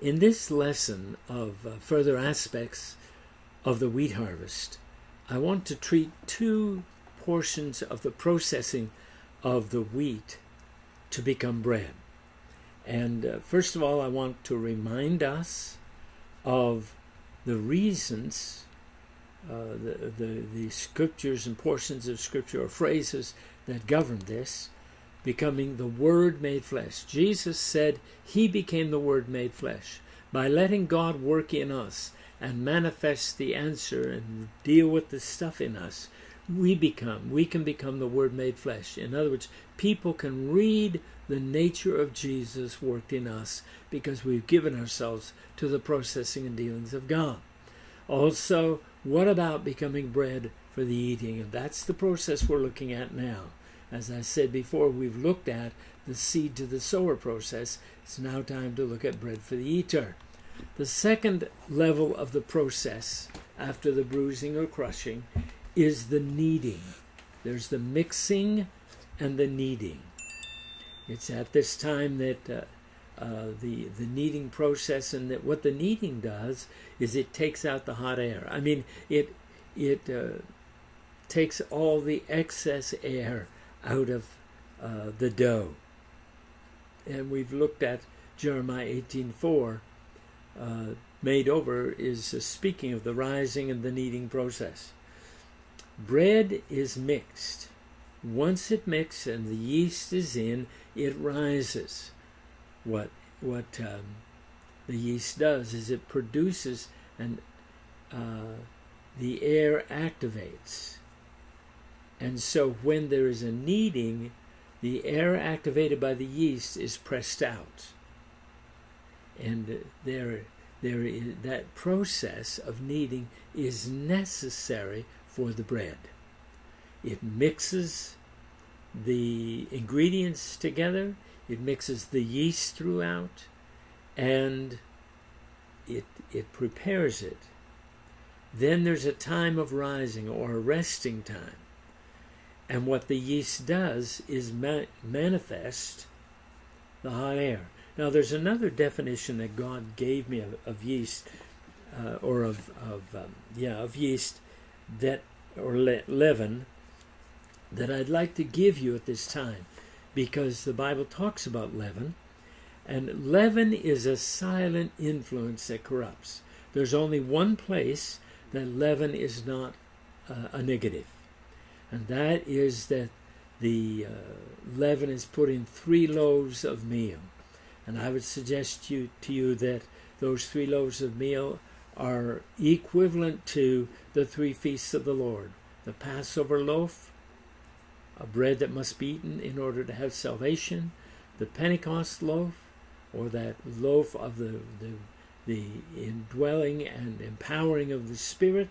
In this lesson of further aspects of the wheat harvest, I want to treat two portions of the processing of the wheat to become bread. And first of all, I want to remind us of the reasons, the scriptures and portions of scripture or phrases that govern this, becoming the Word made flesh. Jesus said he became the Word made flesh. By letting God work in us and manifest the answer and deal with the stuff in us, we can become the Word made flesh. In other words, people can read the nature of Jesus worked in us because we've given ourselves to the processing and dealings of God. Also, what about becoming bread for the eating? And that's the process we're looking at now. As I said before, we've looked at the seed to the sower process. It's now time to look at bread for the eater. The second level of the process after the bruising or crushing is the kneading. There's the mixing and the kneading. It's at this time that the kneading process, and that what the kneading does is it takes out the hot air. I mean, it takes all the excess air out of the dough. And we've looked at Jeremiah 18:4. Made over is speaking of the rising and the kneading process. Bread is mixed. Once it mixes and the yeast is in, it rises. What the yeast does is it produces, and the air activates. And so when there is a kneading, the air activated by the yeast is pressed out. And there is, that process of kneading is necessary for the bread. It mixes the ingredients together, it mixes the yeast throughout, and it prepares it. Then there's a time of rising or a resting time. And what the yeast does is manifest the hot air. Now, there's another definition that God gave me of yeast, of yeast, that, or leaven, that I'd like to give you at this time, because the Bible talks about leaven, and leaven is a silent influence that corrupts. There's only one place that leaven is not a negative, and that is that the leaven is put in 3 loaves of meal. And I would suggest to you that those 3 loaves of meal are equivalent to the 3 feasts of the Lord. The Passover loaf, a bread that must be eaten in order to have salvation. The Pentecost loaf, or that loaf of the indwelling and empowering of the Spirit.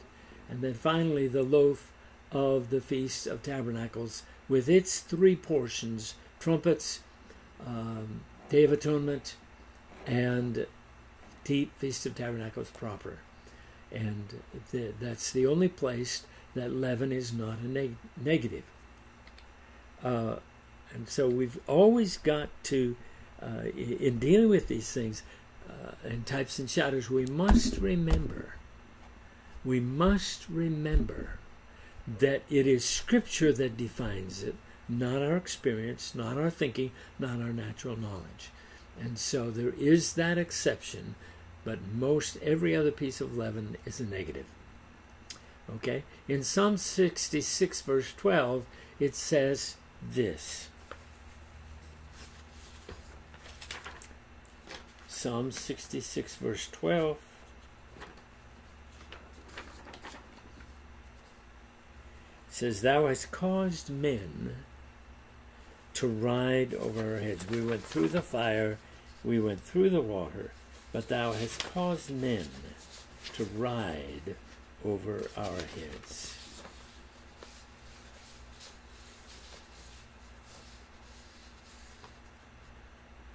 And then finally the loaf of the Feast of Tabernacles with its 3 portions, trumpets, Day of Atonement, and Feast of Tabernacles proper. And that's the only place that leaven is not a negative. And so we've always got to, in dealing with these things, and types and shadows, we must remember that it is Scripture that defines it, not our experience, not our thinking, not our natural knowledge. And so there is that exception, but most every other piece of leaven is a negative. Okay? In Psalm 66, verse 12, it says this. Psalm 66, verse 12. Says, "Thou hast caused men to ride over our heads. We went through the fire, we went through the water, but thou hast caused men to ride over our heads."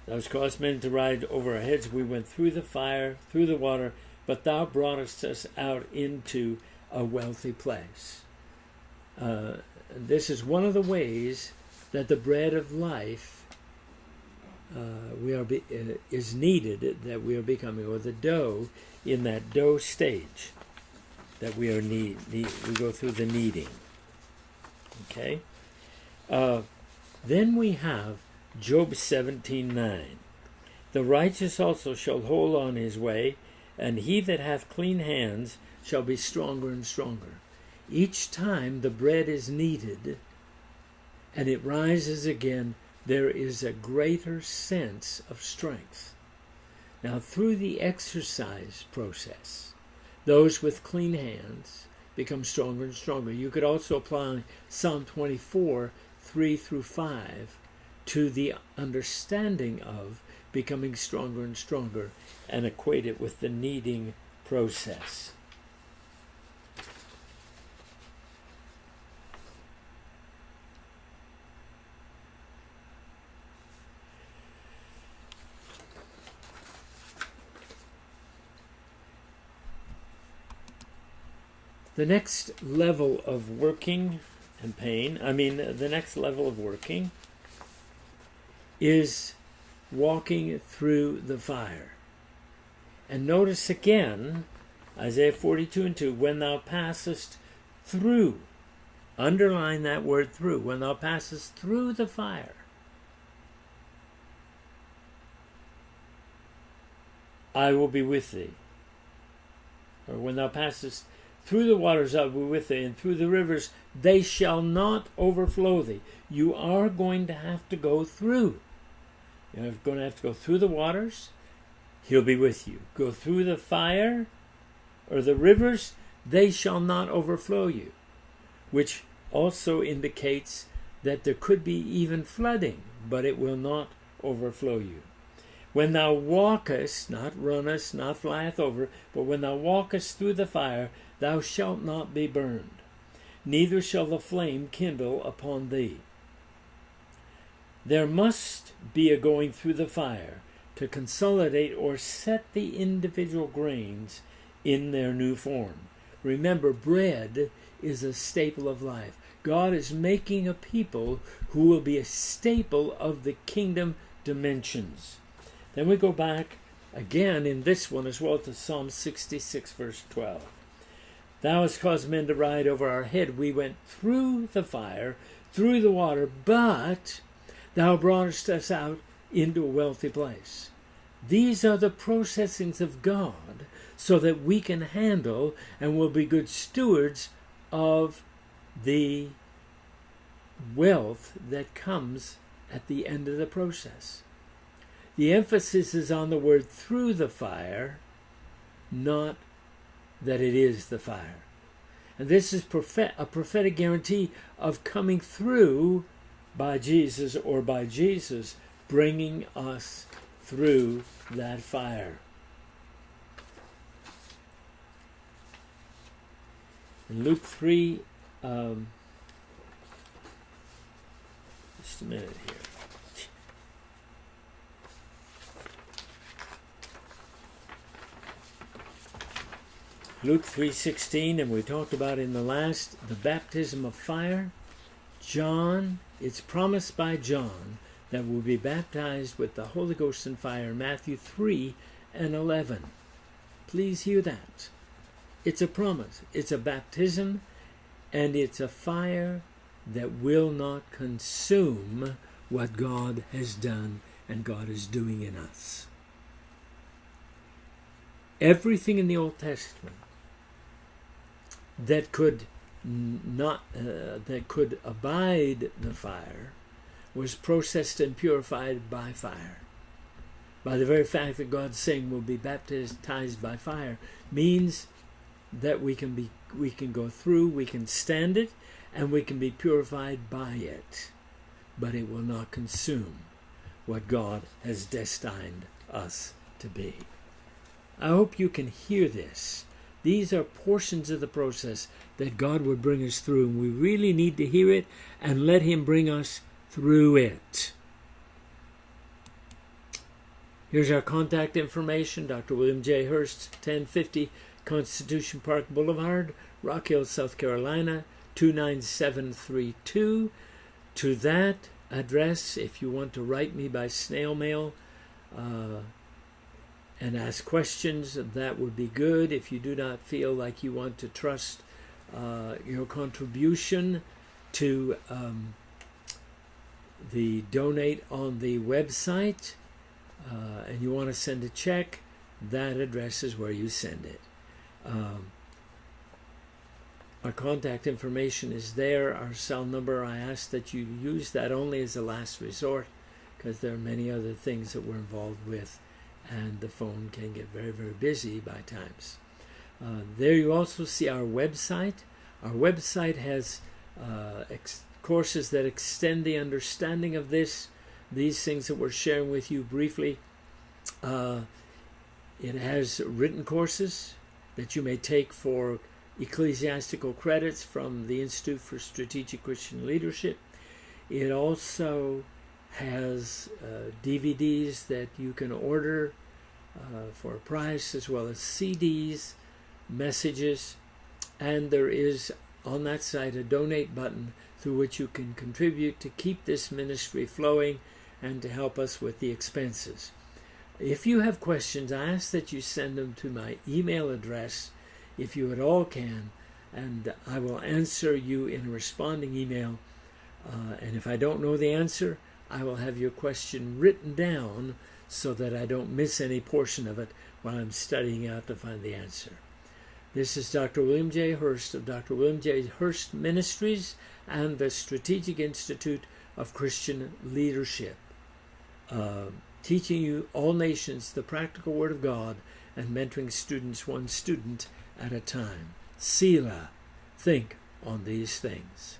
Thou hast caused men to ride over our heads. We went through the fire, through the water, but thou broughtest us out into a wealthy place. This is one of the ways that the bread of life is needed, that we are becoming, or the dough, in that dough stage that we are we go through the kneading. Okay. Then we have Job 17:9. The righteous also shall hold on his way, and he that hath clean hands shall be stronger and stronger. Each time the bread is kneaded and it rises again, there is a greater sense of strength. Now, through the exercise process, those with clean hands become stronger and stronger. You could also apply Psalm 24, 3 through 5 to the understanding of becoming stronger and stronger and equate it with the kneading process. The next level of working the next level of working is walking through the fire. And notice again, Isaiah 42:2, when thou passest through, underline that word through, when thou passest through the fire, I will be with thee. Or when thou passest through the waters, I will be with thee, and through the rivers, they shall not overflow thee. You are going to have to go through. You're going to have to go through the waters. He'll be with you. Go through the fire or the rivers, they shall not overflow you. Which also indicates that there could be even flooding, but it will not overflow you. When thou walkest, not runnest, not flieth over, but when thou walkest through the fire, thou shalt not be burned, neither shall the flame kindle upon thee. There must be a going through the fire to consolidate or set the individual grains in their new form. Remember, bread is a staple of life. God is making a people who will be a staple of the kingdom dimensions. Then we go back again in this one as well to Psalm 66, verse 12. Thou hast caused men to ride over our head. We went through the fire, through the water, but thou broughtest us out into a wealthy place. These are the processings of God so that we can handle and will be good stewards of the wealth that comes at the end of the process. The emphasis is on the word through the fire, not that it is the fire. And this is a prophetic guarantee of coming through by Jesus, or by Jesus bringing us through that fire. In Luke 3, just a minute here. Luke 3:16, and we talked about in the last, the baptism of fire. John, it's promised by John that we'll be baptized with the Holy Ghost and fire, Matthew 3:11. Please hear that. It's a promise. It's a baptism, and it's a fire that will not consume what God has done and God is doing in us. Everything in the Old Testament that could abide the fire was processed and purified by fire. By the very fact that God's saying we'll be baptized by fire means that we can go through, we can stand it, and we can be purified by it, but it will not consume what God has destined us to be. I hope you can hear this. These are portions of the process that God would bring us through, and we really need to hear it and let Him bring us through it. Here's our contact information. Dr. William J. Hurst, 1050 Constitution Park Boulevard, Rock Hill, South Carolina, 29732. To that address if you want to write me by snail mail and ask questions. That would be good. If you do not feel like you want to trust your contribution to the donate on the website, and you want to send a check, that address is where you send it. Our contact information is there. Our cell number, I ask that you use that only as a last resort, because there are many other things that we're involved with, and the phone can get very, very busy by times. There you also see our website. Our website has courses that extend the understanding of these things that we're sharing with you briefly. It has written courses that you may take for ecclesiastical credits from the Institute for Strategic Christian Leadership. It also has DVDs that you can order for a price, as well as CDs, messages, and there is on that site a donate button through which you can contribute to keep this ministry flowing and to help us with the expenses. If you have questions, I ask that you send them to my email address if you at all can, and I will answer you in a responding email. And if I don't know the answer, I will have your question written down so that I don't miss any portion of it while I'm studying out to find the answer. This is Dr. William J. Hurst of Dr. William J. Hurst Ministries and the Strategic Institute of Christian Leadership, teaching you all nations the practical Word of God and mentoring students one student at a time. Selah, think on these things.